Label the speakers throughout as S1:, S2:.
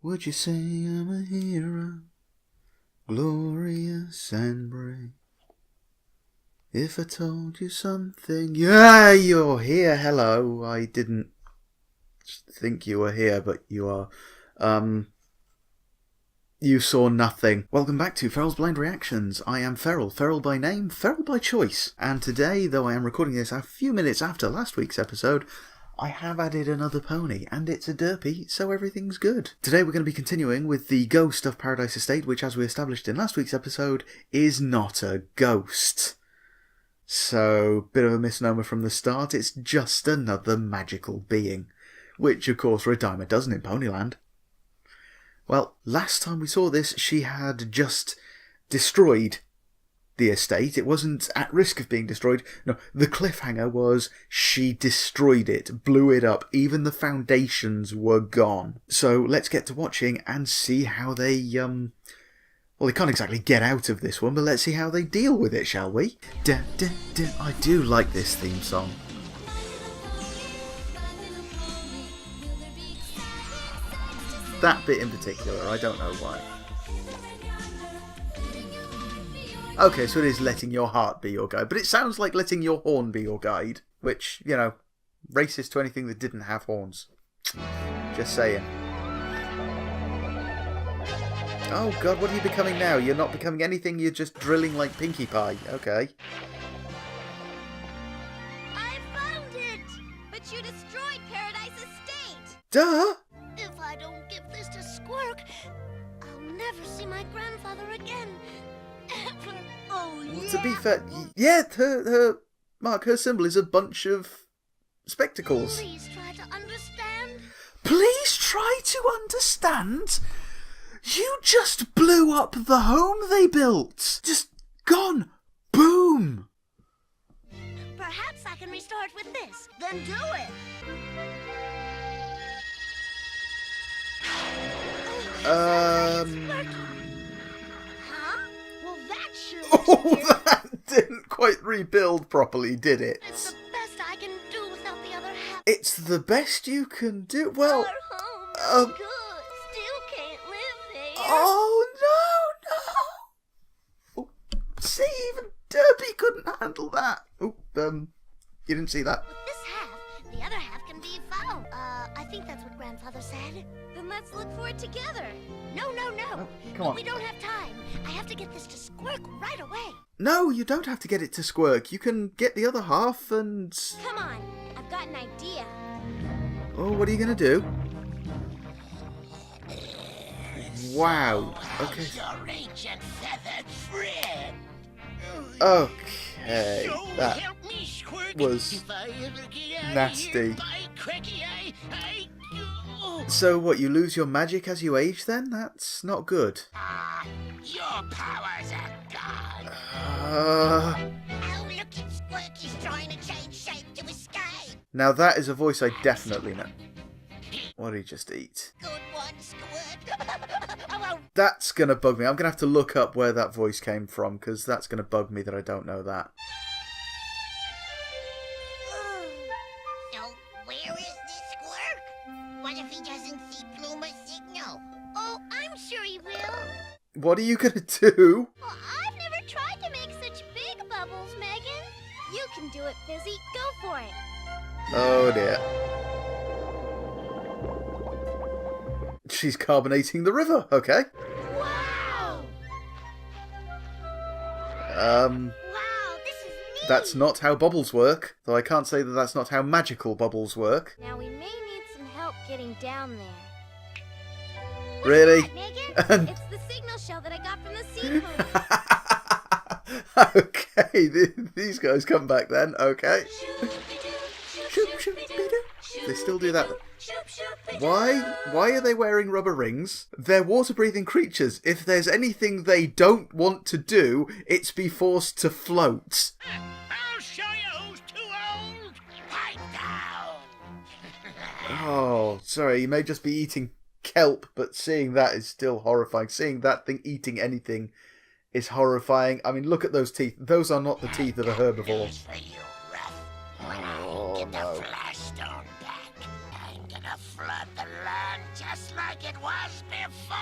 S1: Would you say I'm a hero, glorious and brave? If I told you something... Yeah, you're here, hello. I didn't think you were here, but you are. You saw nothing. Welcome back to Feral's Blind Reactions. I am Feral, Feral by name, Feral by choice. And today, though I am recording this a few minutes after last week's episode, I have added another pony, and it's a derpy, so everything's good. Today we're going to be continuing with the ghost of Paradise Estate, which, as we established in last week's episode, is not a ghost. So, bit of a misnomer from the start, it's just another magical being. Which, of course, are a dime a dozen in Ponyland. Well, last time we saw this, she had just destroyed the estate. It wasn't at risk of being destroyed. No, the cliffhanger was she destroyed it, blew it up. Even the foundations were gone. So let's get to watching and see how they, well, they can't exactly get out of this one, but let's see how they deal with it, shall we? Da, da, da. I do like this theme song. That bit in particular, I don't know why. Okay, so it is letting your heart be your guide, but it sounds like letting your horn be your guide, which, you know, racist to anything that didn't have horns. Just saying. Oh god, what are you becoming now? You're not becoming anything, you're just drilling like Pinkie Pie. Okay.
S2: I found it! But you destroyed Paradise Estate!
S1: Duh!
S2: If I don't give this to Squirk, I'll never see my grandfather again. Ever. Oh, yeah.
S1: Well, to be fair, yeah, her symbol is a bunch of spectacles.
S2: Please try to understand.
S1: Please try to understand? You just blew up the home they built. Just gone. Boom.
S2: Perhaps I can restart with this. Then do it. Huh? Well, that sure
S1: Oh, that didn't quite rebuild properly, did it?
S2: It's the best I can do without the other half.
S1: It's the best you can do? Well,
S2: Our home is good. Still can't live there.
S1: oh no, no. Oh, see, even Derby couldn't handle that. Oh, you didn't see that.
S2: With this half, the other half can be found. I think that's what Grandfather said. Then let's look for it together. No.
S1: Oh, come on.
S2: We don't have time. I have to get this to Squirk right away.
S1: No, you don't have to get it to Squirk. You can get the other half and...
S2: Come on, I've got an idea.
S1: Oh, what are you going to do? Wow. Okay.
S3: Your ancient feathered friend.
S1: Okay. That
S3: help me, Squirk.
S1: was
S3: If I ever get out
S1: nasty.
S3: Of here, by cricky,
S1: So what, you lose your magic as you age then? That's not good.
S3: your powers are gone.
S2: Oh, look at Squirk. He's trying to change shape to escape.
S1: Now that is a voice I definitely know. What did he just eat?
S2: Good one, Squirk. Oh,
S1: That's going to bug me. I'm going to have to look up where that voice came from, because that's going to bug me that I don't know that.
S2: now, where is this Squirk? What if he doesn't see Pluma's signal? Oh, I'm sure he will.
S1: What are you going to do?
S2: Well, I've never tried to make such big bubbles, Megan. You can do it, Fizzy. Go for it.
S1: Oh dear. She's carbonating the river, okay.
S2: Wow!
S1: Wow,
S2: This is neat.
S1: that's not how bubbles work. Though I can't say that that's not how magical bubbles work.
S2: Now we may need some help getting down there. What's
S1: Really?
S2: that, Megan? It's the signal shell that I got from the sea pony.
S1: Okay, these guys come back then, okay. They still do that. Why are they wearing rubber rings? They're water-breathing creatures. If there's anything they don't want to do, it's be forced to float.
S3: I'll show you who's too old. Pipe down.
S1: Oh, sorry, you may just be eating kelp, but seeing that is still horrifying. Seeing that thing eating anything is horrifying. I mean, look at those teeth. Those are not the teeth of a herbivore.
S3: News for you, Ruff. When
S1: Oh,
S3: I get
S1: no.
S3: the Flash Stone back, I'm gonna flood the land just like it was before.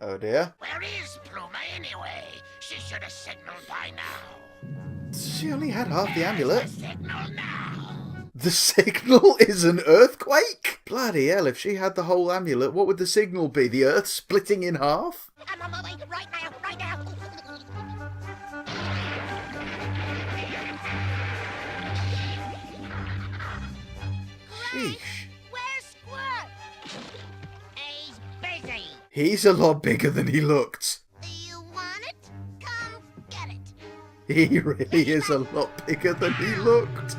S1: Oh dear.
S3: Where is Pluma anyway? She should have signaled by now.
S1: She only had half the
S3: There's
S1: amulet.
S3: the signal now.
S1: The signal is an earthquake? Bloody hell, if she had the whole amulet, what would the signal be? The earth splitting in half?
S2: I'm on my way right now, right now.
S1: Sheesh.
S2: Where's Squirt? He's busy.
S1: He's a lot bigger than he looked.
S2: You want it? Come get it.
S1: He really is a lot bigger than he looked.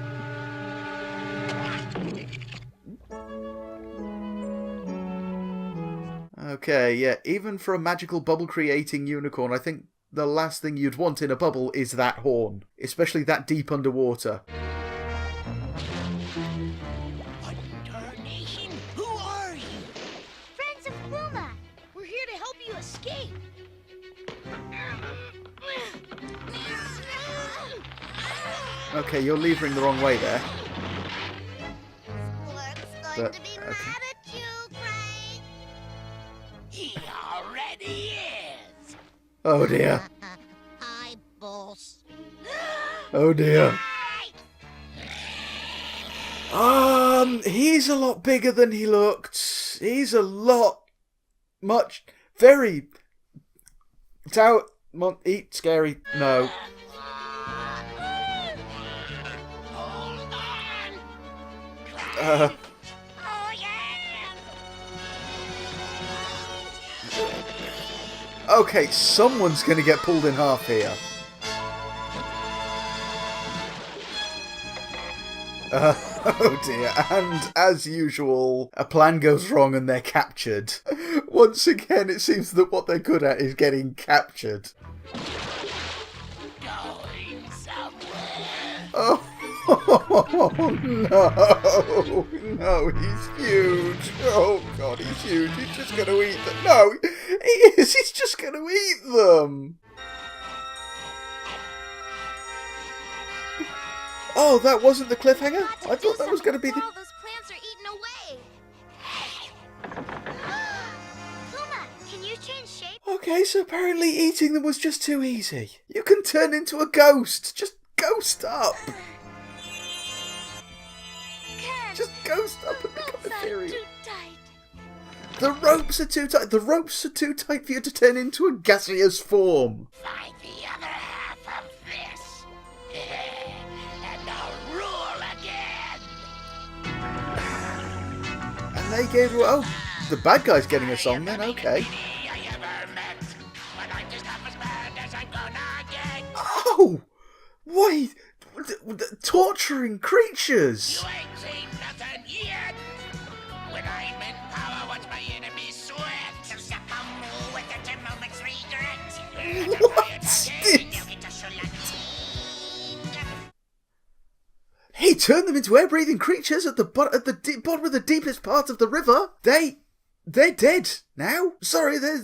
S1: Okay, yeah, even for a magical bubble creating unicorn, I think the last thing you'd want in a bubble is that horn. Especially that deep underwater.
S3: Nation, who are you?
S2: Friends of Pluma. We're here to help you escape.
S1: Okay, you're levering the wrong way there.
S2: Squirt's
S1: But,
S2: going to be
S1: okay.
S2: mad at you, Craig.
S3: He already is.
S1: Oh dear.
S2: Hi, boss.
S1: Oh dear. He's a lot bigger than he looked. He's a lot, very, eat scary. No.
S3: Hold on.
S1: Uh,
S3: Oh yeah.
S1: okay, someone's gonna get pulled in half here. Oh dear, and as usual, a plan goes wrong and they're captured. Once again, it seems that what they're good at is getting captured.
S3: Going somewhere.
S1: Oh, no, he's huge. Oh god, he's huge. He's just gonna eat them. No, he is. He's just gonna eat them. Oh, that wasn't the cliffhanger? I thought that was going to be the...
S2: All those plants are eaten away. Pluma, can you change shape?
S1: Okay, so apparently eating them was just too easy. You can turn into a ghost. Just ghost up.
S2: Ken,
S1: Just ghost up and
S2: the
S1: become
S2: ropes are
S1: ethereal.
S2: too tight.
S1: The ropes are too tight. The ropes are too tight for you to turn into a gaseous form.
S3: Find the other half of this. And I'll rule again.
S1: And they gave... Oh, the bad guy's getting a song then, okay.
S3: I ever met. But I'm just half as bad as I'm gonna get.
S1: Oh! Wait! Torturing creatures!
S3: You ain't seen nothing yet. When I'm in power, watch my enemies sweat. So suck on me with the 10 moments regret.
S1: What's this? He turned them into air-breathing creatures at the bottom of the deepest part of the river. They're dead now. Sorry, they're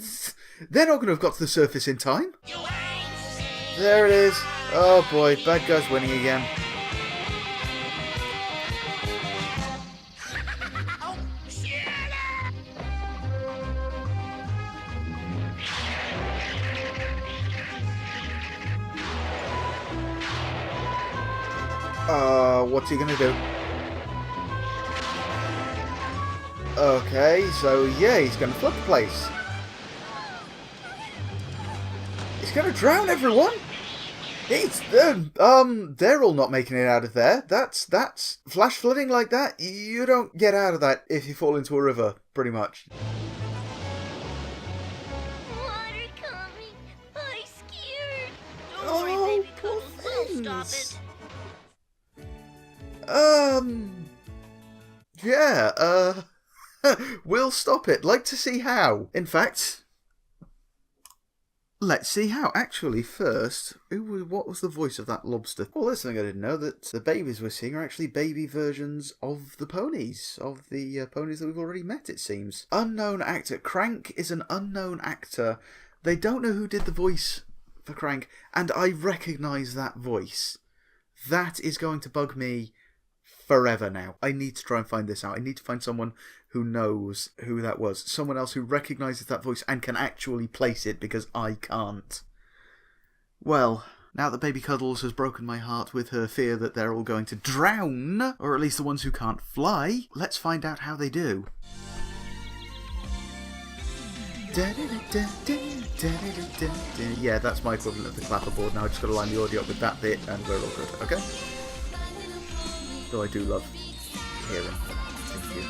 S1: not going to have got to the surface in time.
S3: You ain't seen.
S1: There it is. Oh boy, bad guy's winning again.
S3: Oh, shit.
S1: What's he gonna do? Okay, so yeah, he's gonna flood the place. He's gonna drown everyone. They're all not making it out of there. That's flash flooding like that. You don't get out of that if you fall into a river, pretty much.
S2: Water coming. I'm scared.
S1: Oh,
S2: baby,
S1: poor
S2: Cuddles, we'll stop
S1: things.
S2: it.
S1: Yeah, we'll stop it. Like to see how. In fact, let's see how. Actually, first, what was the voice of that lobster? Well, that's something I didn't know, that the babies we're seeing are actually baby versions of the ponies. Of the ponies that we've already met, it seems. Unknown actor. Crank is an unknown actor. They don't know who did the voice for Crank, and I recognise that voice. That is going to bug me forever now. I need to try and find this out. I need to find someone who knows who that was. Someone else who recognises that voice and can actually place it, because I can't. Well, now that Baby Cuddles has broken my heart with her fear that they're all going to drown, or at least the ones who can't fly, let's find out how they do. Yeah, that's my equivalent of the clapperboard. Now I just got to line the audio up with that bit and we're all good, okay? Though I do love hearing them. Thank you.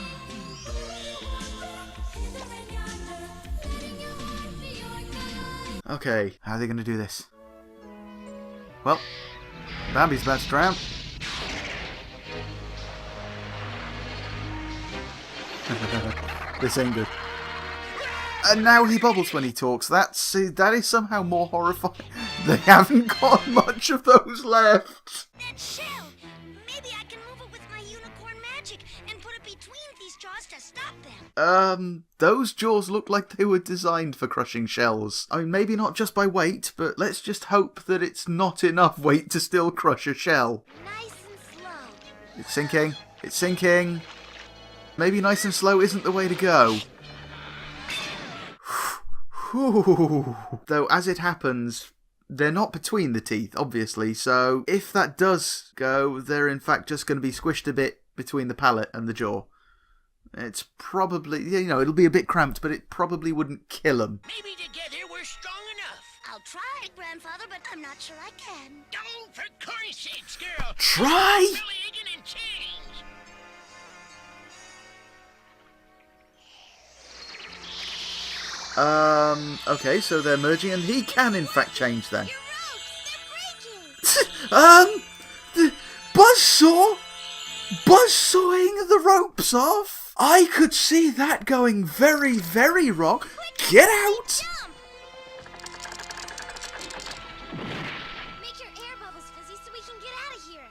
S1: Okay, how are they going to do this? Well, Bambi's about to drown. This ain't good. And now he bubbles when he talks. That is somehow more horrifying. They haven't got much of those left.
S2: That shell! Maybe I can move it with my unicorn magic and put it between these jaws to stop them.
S1: Those jaws look like they were designed for crushing shells. I mean, maybe not just by weight, but let's just hope that it's not enough weight to still crush a shell.
S2: Nice and slow.
S1: It's sinking. It's sinking. Maybe nice and slow isn't the way to go. Though, as it happens, they're not between the teeth, obviously, so if that does go, they're in fact just going to be squished a bit between the palate and the jaw. It's probably, it'll be a bit cramped, but it probably wouldn't kill them.
S3: Maybe together we're strong enough.
S2: I'll try, Grandfather, but I'm not sure I can.
S3: Oh, for Christ's sakes, girl.
S1: Try!
S3: Really aching and change.
S1: Okay, so they're merging, and he can in fact change then.
S2: Your ropes, they're breaking!
S1: Buzzsaw? Buzzsawing the ropes off? I could see that going very, very wrong. Get out!
S2: Jump! Make your air bubbles fizzy so we can get out of here.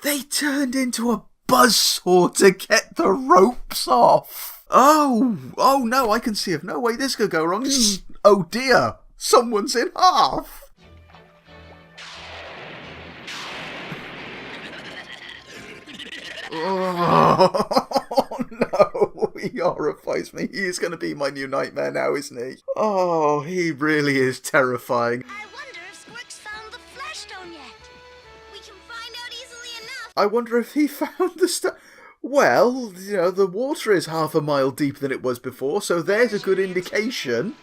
S1: They turned into a buzzsaw to get the ropes off. Oh no, I can see of no way this could go wrong. Oh dear, someone's in half. Oh no, he horrifies me. He's going to be my new nightmare now, isn't he? Oh, he really is terrifying.
S2: I wonder if Squirk's found the Flash Stone yet. We can find out easily enough.
S1: I wonder if he found the stuff. Well, the water is half a mile deeper than it was before, so there's a good indication.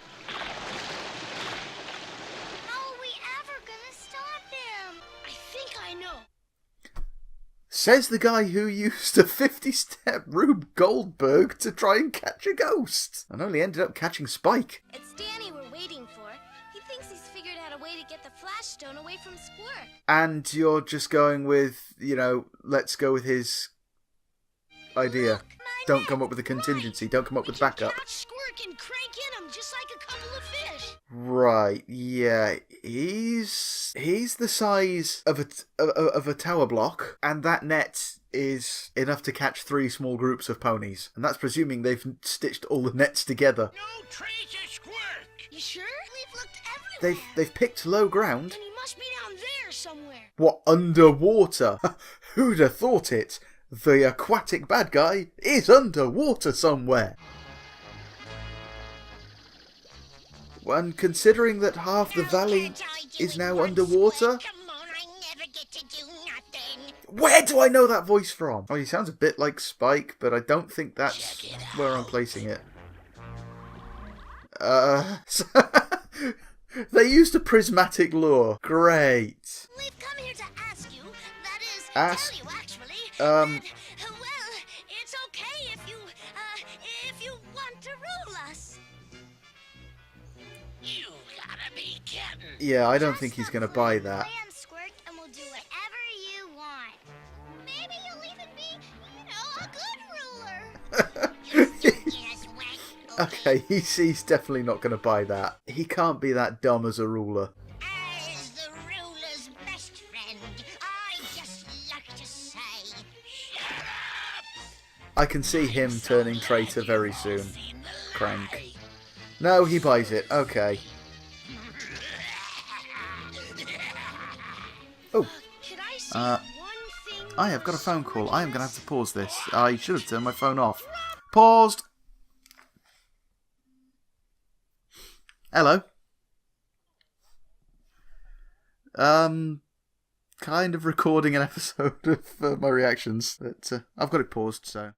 S2: How are we ever gonna stop him? I think I know.
S1: Says the guy who used a 50-step Rube Goldberg to try and catch a ghost, and only ended up catching Spike.
S2: It's Danny we're waiting for. He thinks he's figured out a way to get the Flash Stone away from Squirk.
S1: And you're just going with, let's go with his idea.
S2: Look, my
S1: Don't
S2: net.
S1: come up with a contingency. Don't come up with
S2: We can
S1: backup.
S2: catch Squirk and crank in him just like a couple of fish.
S1: Right, yeah. He's the size of a tower block, and that net is enough to catch 3 small groups of ponies. And that's presuming they've stitched all the nets together.
S3: No trace of Squirk.
S2: You sure? We've looked everywhere.
S1: They've picked low ground.
S2: Then he must be down there somewhere.
S1: What, underwater? Who'd have thought it? The aquatic bad guy is underwater somewhere. And considering that half the valley is now underwater,
S2: Come on, I never get to do nothing.
S1: where do I know that voice from? Oh, he sounds a bit like Spike, but I don't think that's where I'm placing it. They used a prismatic lure. Great.
S2: We've come here to ask you, that is,
S1: Ask-
S2: tell you actually,
S1: um,
S2: that, well, it's okay if you want to rule us.
S3: You gotta be kidding.
S1: Yeah, I don't
S2: Just
S1: think he's
S2: a
S1: going to buy
S2: fun
S1: that.
S2: plan, Squirt, and we'll do whatever you want. Maybe you'll even be, a good ruler. Yes, wet.
S1: Okay, he's definitely not going to buy that. He can't be that dumb as a ruler.
S2: As the ruler's best friend, I just like to say,
S3: Shut up.
S1: I can see him turning traitor very soon. Crank. No, he buys it. Okay. Oh,
S2: could I say
S1: Uh,
S2: one thing
S1: I have got a phone call. I am going to have to pause this. I should have turned my phone off. Paused! Hello? Kind of recording an episode of my reactions, but I've got it paused, so...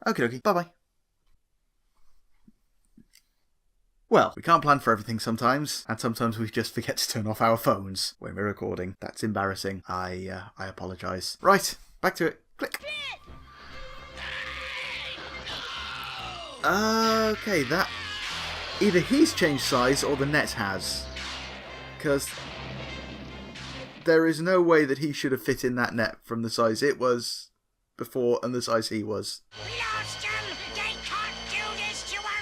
S1: Okie dokie, bye-bye. Well, we can't plan for everything sometimes, and sometimes we just forget to turn off our phones when we're recording. That's embarrassing. I apologise. Right, back to it. Click. Okay, that... Either he's changed size or the net has. Because there is no way that he should have fit in that net from the size it was before and the size he was.
S3: Lost them! They can't do this to a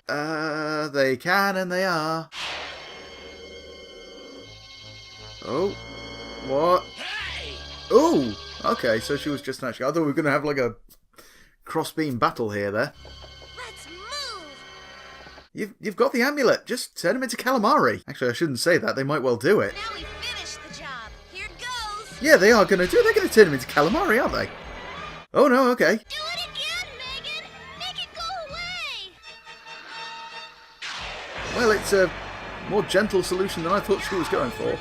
S3: ruler!
S1: They can and they are. Oh, what?
S3: Hey!
S1: Oh, okay, so she was just actually... I thought we were going to have like a cross-beam battle here there.
S2: Let's move!
S1: You've got the amulet. Just turn him into calamari. Actually, I shouldn't say that. They might well do it.
S2: Now we finished the job. Here goes!
S1: Yeah, they are going to do it. They're going to turn him into calamari, aren't they? Oh, no, okay.
S2: Do it again, Megan! Make it go away!
S1: Well, it's a more gentle solution than I thought she was going for.
S3: The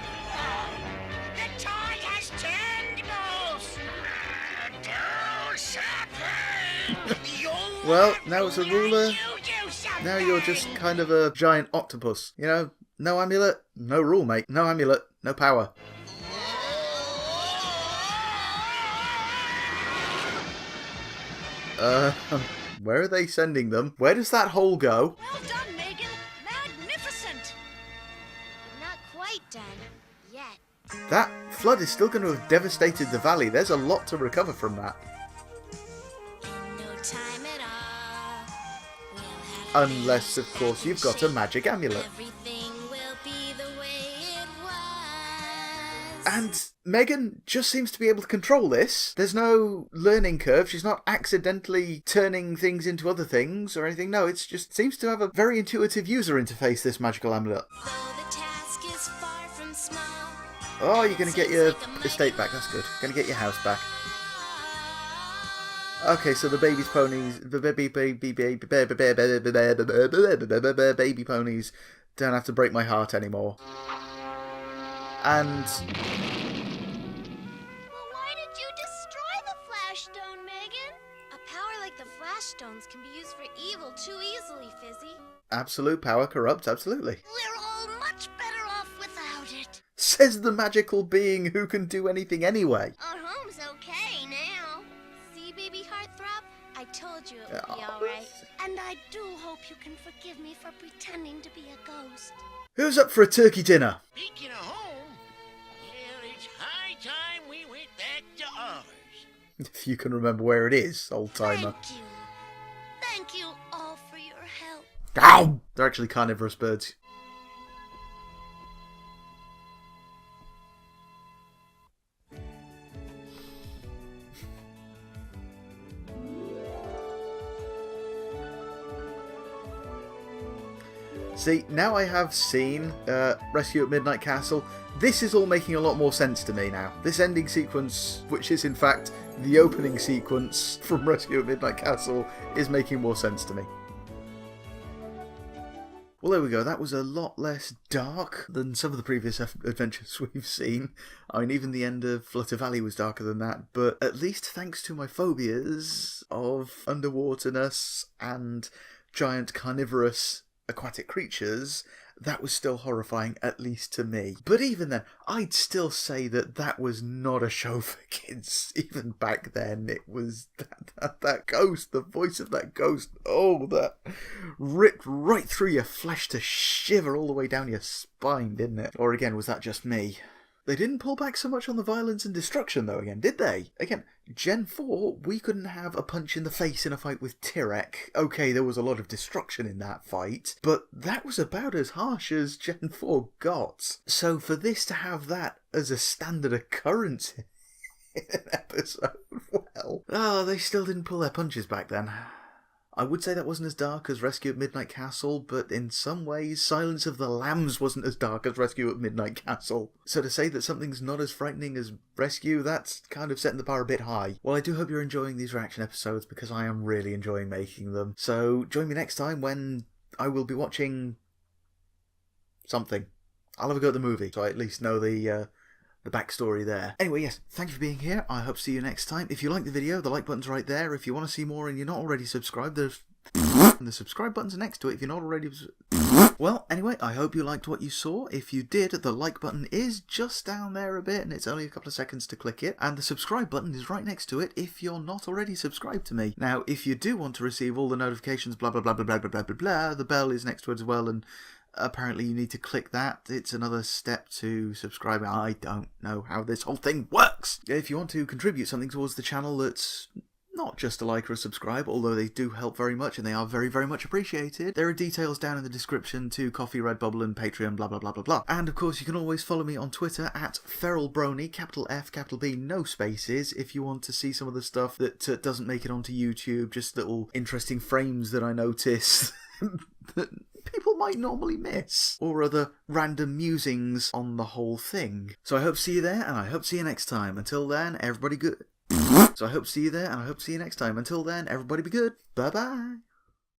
S3: tide has turned, boss! Do something!
S1: Well, now it's a ruler.
S3: You do something!
S1: Now you're just kind of a giant octopus. You know, no amulet, no rule, mate. No amulet, no power. Where are they sending them? Where does that hole go?
S2: Well done, Megan! Magnificent! Not quite done. Yet.
S1: That flood is still going to have devastated the valley. There's a lot to recover from that.
S2: In no time at all. We'll have
S1: Unless, of course, you've got a magic amulet.
S2: everything will be the way it was.
S1: And Megan just seems to be able to control this. There's no learning curve. She's not accidentally turning things into other things or anything. No, it's just seems to have a very intuitive user interface, this magical amulet.
S2: Though the task is far from small.
S1: Oh, you're going to get your estate back. That's good. Going to get your house back. Okay, so the baby ponies don't have to break my heart anymore. And
S2: Well, why did you destroy the Flash Stone, Megan? A power like the Flash Stones can be used for evil too easily, Fizzy.
S1: absolute power corrupts, absolutely.
S2: We're all much better off without it.
S1: Says the magical being who can do anything anyway.
S2: Our home's okay now. See, baby heartthrob? I told you it would be
S1: Oh.
S2: alright. And I do hope you can forgive me for pretending to be a ghost.
S1: Who's up for a turkey dinner?
S3: Speaking of home, well, it's high time we went back to ours.
S1: If you can remember where it is, old timer.
S2: Thank you. Thank you all for your help.
S1: Ow! They're actually carnivorous birds. See, now I have seen Rescue at Midnight Castle, this is all making a lot more sense to me now. This ending sequence, which is in fact the opening sequence from Rescue at Midnight Castle, is making more sense to me. Well, there we go. That was a lot less dark than some of the previous adventures we've seen. I mean, even the end of Flutter Valley was darker than that, but at least thanks to my phobias of underwaterness and giant carnivorous aquatic creatures, that was still horrifying, at least to me. But even then, I'd still say that that was not a show for kids. Even back then, it was that ghost, the voice of that ghost, oh, that ripped right through your flesh to shiver all the way down your spine, didn't it? Or again, was that just me? They didn't pull back so much on the violence and destruction, though, again, did they? Again, Gen 4, we couldn't have a punch in the face in a fight with Tyrek. Okay, there was a lot of destruction in that fight, but that was about as harsh as Gen 4 got. So for this to have that as a standard occurrence in an episode, well... Oh, they still didn't pull their punches back then. I would say that wasn't as dark as Rescue at Midnight Castle, but in some ways, Silence of the Lambs wasn't as dark as Rescue at Midnight Castle. So to say that something's not as frightening as Rescue, that's kind of setting the bar a bit high. Well, I do hope you're enjoying these reaction episodes, because I am really enjoying making them. So join me next time when I will be watching something. I'll have a go at the movie, so I at least know the backstory there. Anyway, yes, thank you for being here. I hope to see you next time. If you like the video, the like button's right there. If you want to see more and you're not already subscribed, the subscribe button's next to it if you're not already... Well, anyway, I hope you liked what you saw. If you did, the like button is just down there a bit, and it's only a couple of seconds to click it. And the subscribe button is right next to it if you're not already subscribed to me. Now, if you do want to receive all the notifications, blah, blah, blah, blah, blah, blah, blah, blah, blah, the bell is next to it as well, and apparently you need to click that. It's another step to subscribe. I don't know how this whole thing works. If you want to contribute something towards the channel that's not just a like or a subscribe, although they do help very much and they are very, very much appreciated, there are details down in the description to Coffee, Redbubble and Patreon, blah, blah, blah, blah, blah. And of course you can always follow me on Twitter at FeralBrony, capital F, capital B, no spaces, if you want to see some of the stuff that doesn't make it onto YouTube, just little interesting frames that I notice that people might normally miss, or other random musings on the whole thing. So I hope to see you there, and I hope to see you next time. Until then, everybody good. So I hope to see you there, and I hope to see you next time. Until then, everybody be good. Bye-bye.